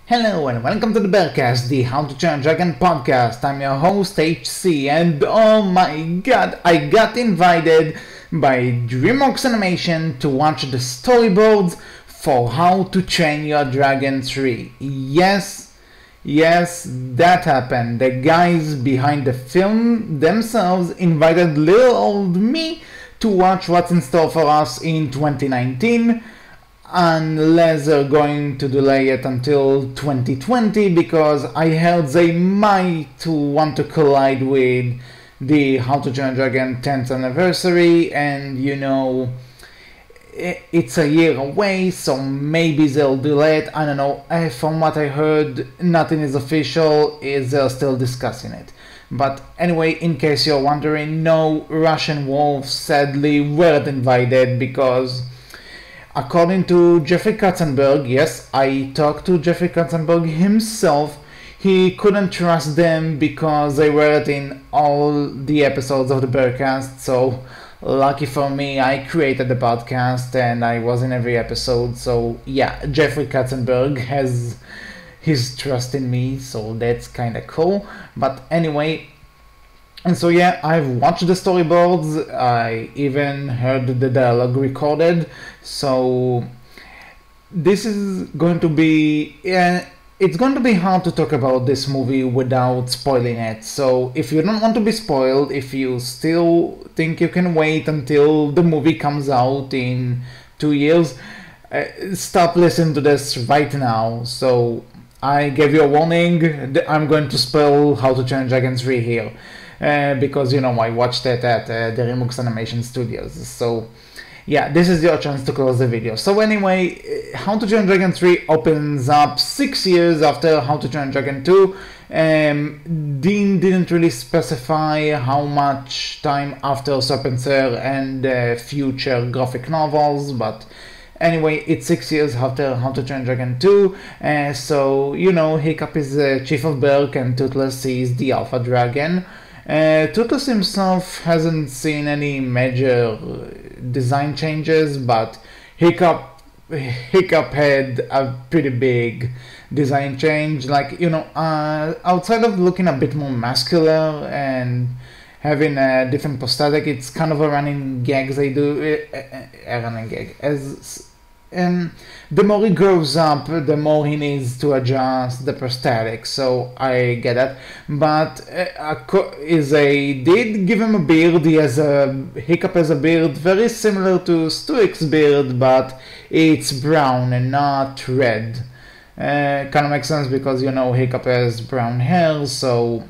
Hello and welcome to the Bearcast, the How to Train a Dragon podcast. I'm your host HC, and oh my god, I got invited by DreamWorks Animation to watch the storyboards for How to Train Your Dragon 3. Yes, that happened. The guys behind the film themselves invited little old me to watch what's in store for us in 2019. Unless they're going to delay it until 2020, because I heard they might want to collide with the How to Train a Dragon 10th anniversary, and you know, it's a year away, so maybe they'll delay it. I don't know. From what I heard, nothing is official, they're still discussing it. But anyway, in case you're wondering, no, Russian Wolves sadly weren't invited because according to Jeffrey Katzenberg, yes, I talked to Jeffrey Katzenberg himself, he couldn't trust them because they weren't in all the episodes of the Bearcast, so lucky for me, I created the podcast and I was in every episode, so yeah, Jeffrey Katzenberg has his trust in me, so that's kinda cool. But anyway, and so yeah, I've watched the storyboards, I even heard the dialogue recorded, so this is going to be, it's going to be hard to talk about this movie without spoiling it. So if you don't want to be spoiled, if you still think you can wait until the movie comes out in 2 years, stop listening to this right now. So I gave you a warning, I'm going to spoil How to Train a Dragon 3 here. Because you know I watched it at the DreamWorks Animation Studios, so yeah, this is your chance to close the video. So anyway, How to Train a Dragon 3 opens up 6 years after How to Train a Dragon 2. Dean didn't really specify how much time after Serpent's Hair and future graphic novels, but anyway, it's 6 years after How to Train a Dragon 2, so you know, Hiccup is Chief of Berk and Toothless is the Alpha Dragon. Toothless himself hasn't seen any major design changes, but Hiccup had a pretty big design change. Like, you know, outside of looking a bit more muscular and having a different prosthetic, it's kind of a running gag they do. A running gag. The more he grows up, the more he needs to adjust the prosthetic, so I get that. But they did give him a beard. Hiccup has a beard very similar to Stuik's beard, but it's brown and not red. Kind of makes sense because, you know, Hiccup has brown hair, so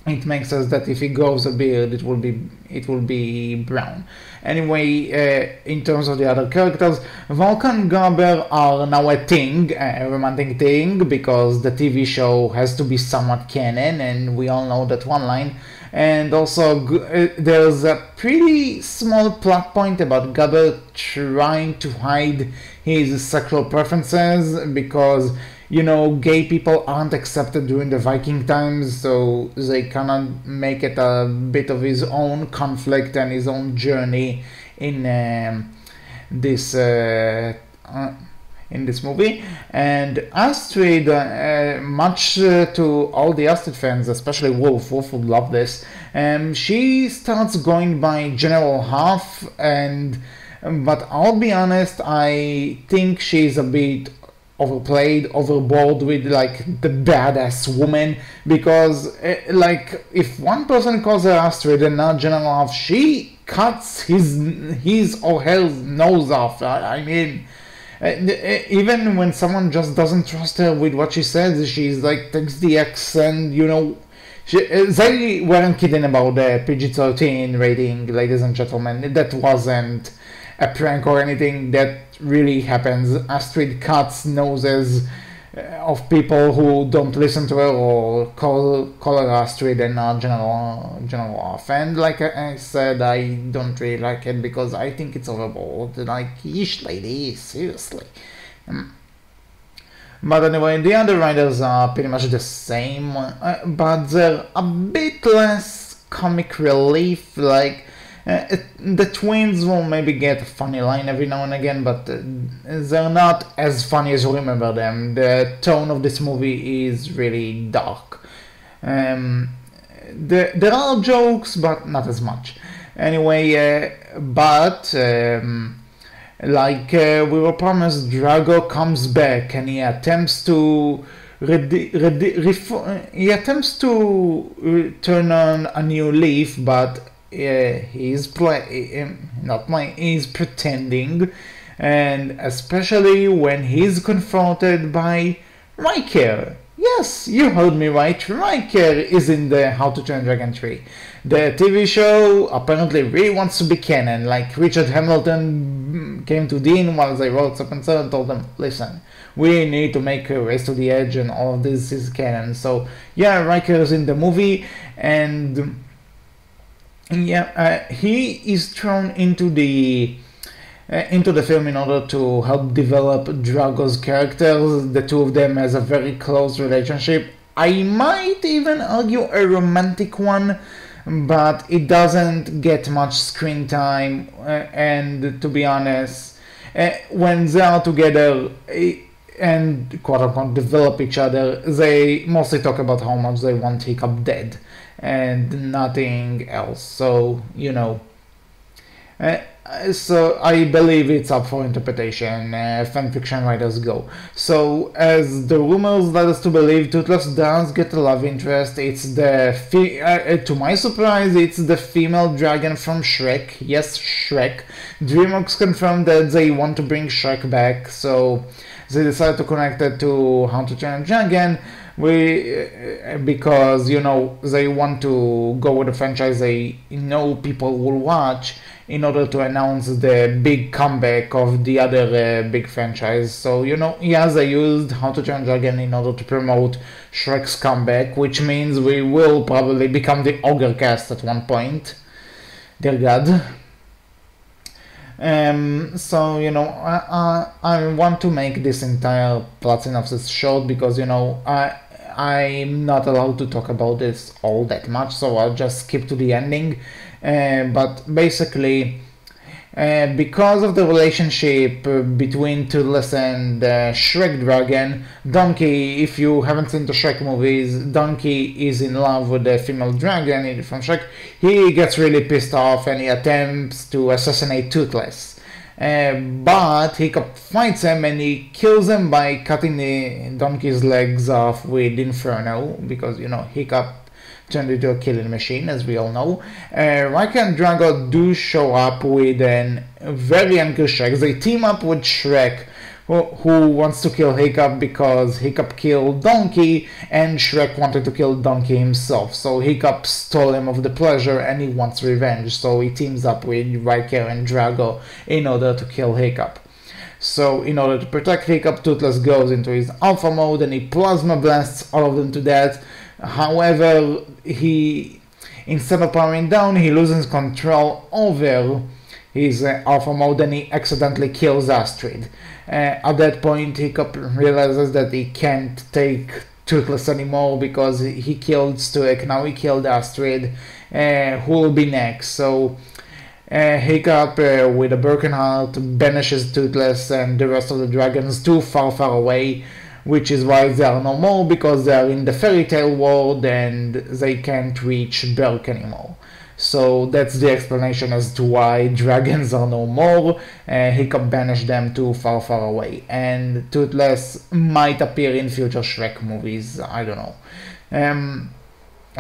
it makes sense that if he grows a beard, it will be brown. Anyway, in terms of the other characters, Volkan and Garber are now a thing, a romantic thing, because the TV show has to be somewhat canon, and we all know that one line. And also, there's a pretty small plot point about Garber trying to hide his sexual preferences, because you know, gay people aren't accepted during the Viking times, so they cannot make it a bit of his own conflict and his own journey in this movie. And Astrid, much to all the Astrid fans, especially Wolf would love this, she starts going by General Half, but I'll be honest, I think she's a bit overplayed, overboard with like the badass woman, because like if one person calls her Astrid and not General Half, she cuts his or her nose off. I mean, even when someone just doesn't trust her with what she says, she's like takes the X, and you know, they weren't kidding about the PG-13 rating, ladies and gentlemen. That wasn't a prank or anything, that really happens. Astrid cuts noses of people who don't listen to her or call her Astrid and not General Off. And like I said, I don't really like it because I think it's overboard. Like, yeesh lady, seriously. But anyway, the other writers are pretty much the same, but they're a bit less comic relief. Like, The twins will maybe get a funny line every now and again, but they're not as funny as you remember them. The tone of this movie is really dark. There are jokes, but not as much. Anyway, like we were promised, Drago comes back and he attempts to turn on a new leaf, but he's pretending, and especially when he's confronted by Riker. Yes, you heard me right. Riker is in the How to Train Dragon 3. The TV show apparently really wants to be canon. Like Richard Hamilton came to Dean while they wrote Up and Said and told them, listen, we need to make a Race to the Edge and all of this is canon. So yeah, Riker is in the movie, and he is thrown into the film in order to help develop Drago's characters. The two of them has a very close relationship. I might even argue a romantic one, but it doesn't get much screen time, and to be honest, when they are together and quote-unquote develop each other, they mostly talk about how much they want Hiccup dead and nothing else. So, you know, so I believe it's up for interpretation, fanfiction writers go. So, as the rumors led us to believe, Toothless does get a love interest. It's to my surprise, it's the female dragon from Shrek. Yes, Shrek. DreamWorks confirmed that they want to bring Shrek back, so they decided to connect it to How to Train a Dragon. Because, you know, they want to go with a franchise they know people will watch in order to announce the big comeback of the other big franchise. So, you know, yes, they used How to Train a Dragon in order to promote Shrek's comeback, which means we will probably become the Ogre cast at one point. Dear God. So, you know, I want to make this entire plot synopsis short because, you know, I'm not allowed to talk about this all that much, so I'll just skip to the ending. But basically, because of the relationship between Toothless and Shrek Dragon, Donkey, if you haven't seen the Shrek movies, Donkey is in love with the female dragon from Shrek. He gets really pissed off and he attempts to assassinate Toothless. But Hiccup fights him and he kills him by cutting the donkey's legs off with Inferno, because, you know, Hiccup turned into a killing machine, as we all know. Riker and Drago do show up with a very angry Shrek. They team up with Shrek, who wants to kill Hiccup because Hiccup killed Donkey and Shrek wanted to kill Donkey himself. So Hiccup stole him of the pleasure and he wants revenge. So he teams up with Riker and Drago in order to kill Hiccup. So in order to protect Hiccup, Toothless goes into his alpha mode and he plasma blasts all of them to death. However, instead of powering down, he loses control over his alpha mode and he accidentally kills Astrid. At that point, Hiccup realizes that he can't take Toothless anymore because he killed Stuek, now he killed Astrid. Who will be next? So Hiccup, with a broken heart, banishes Toothless and the rest of the dragons to far, far away, which is why they are no more, because they are in the fairy tale world and they can't reach Berk anymore. So that's the explanation as to why dragons are no more. Hiccup banished them to far, far away. And Toothless might appear in future Shrek movies, I don't know.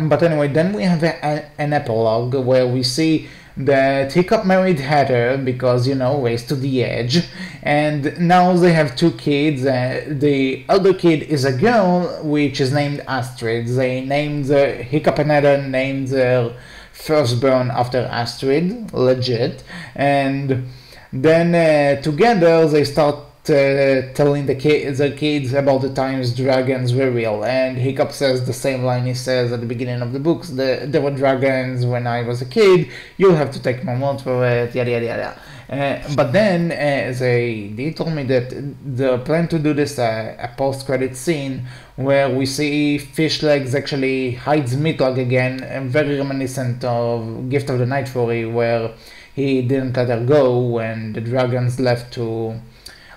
But anyway, then we have an epilogue where we see that Hiccup married Heather because, you know, Race to the Edge. And now they have two kids. The other kid is a girl, which is named Astrid. They named Hiccup and Heather named their firstborn after Astrid, legit, and then together they start telling their kids about the times dragons were real, and Hiccup says the same line he says at the beginning of the books: there were dragons when I was a kid, you'll have to take my word for it, yada yada yada. But then they told me that they plan to do this a post-credit scene where we see Fish Legs actually hides Meatloaf again, and very reminiscent of Gift of the Night Fury, where he didn't let her go when the dragons left to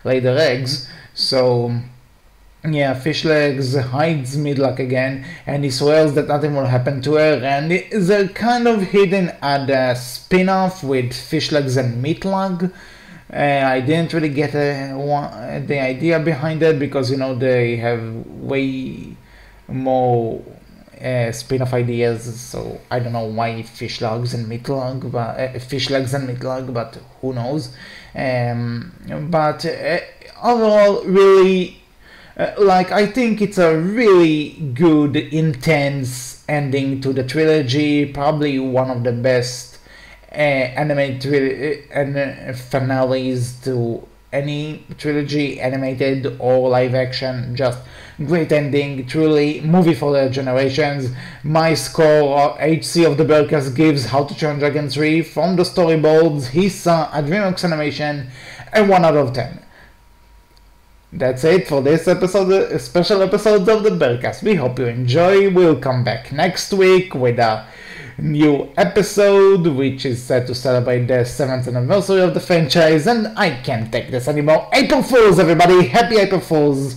lay their eggs. So yeah, Fish Legs hides Midlock again, and he swears that nothing will happen to her, and they're kind of hidden at a spin-off with Fish Legs and Meatlock. I didn't really get the idea behind it, because, you know, they have way more spin-off ideas, so I don't know why Fish Legs and Meatlock, but who knows. But overall, really, I think it's a really good, intense ending to the trilogy. Probably one of the best animated finales to any trilogy, animated or live action. Just great ending, truly movie for their generations. My score, HC of the Bearcast, gives How to Train Dragon 3 from the storyboards he saw at DreamWorks Animation a 1 out of 10. That's it for this episode, special episode of the Bearcast. We hope you enjoy. We'll come back next week with a new episode, which is set to celebrate the 7th anniversary of the franchise, and I can't take this anymore. April Fools, everybody! Happy April Fools!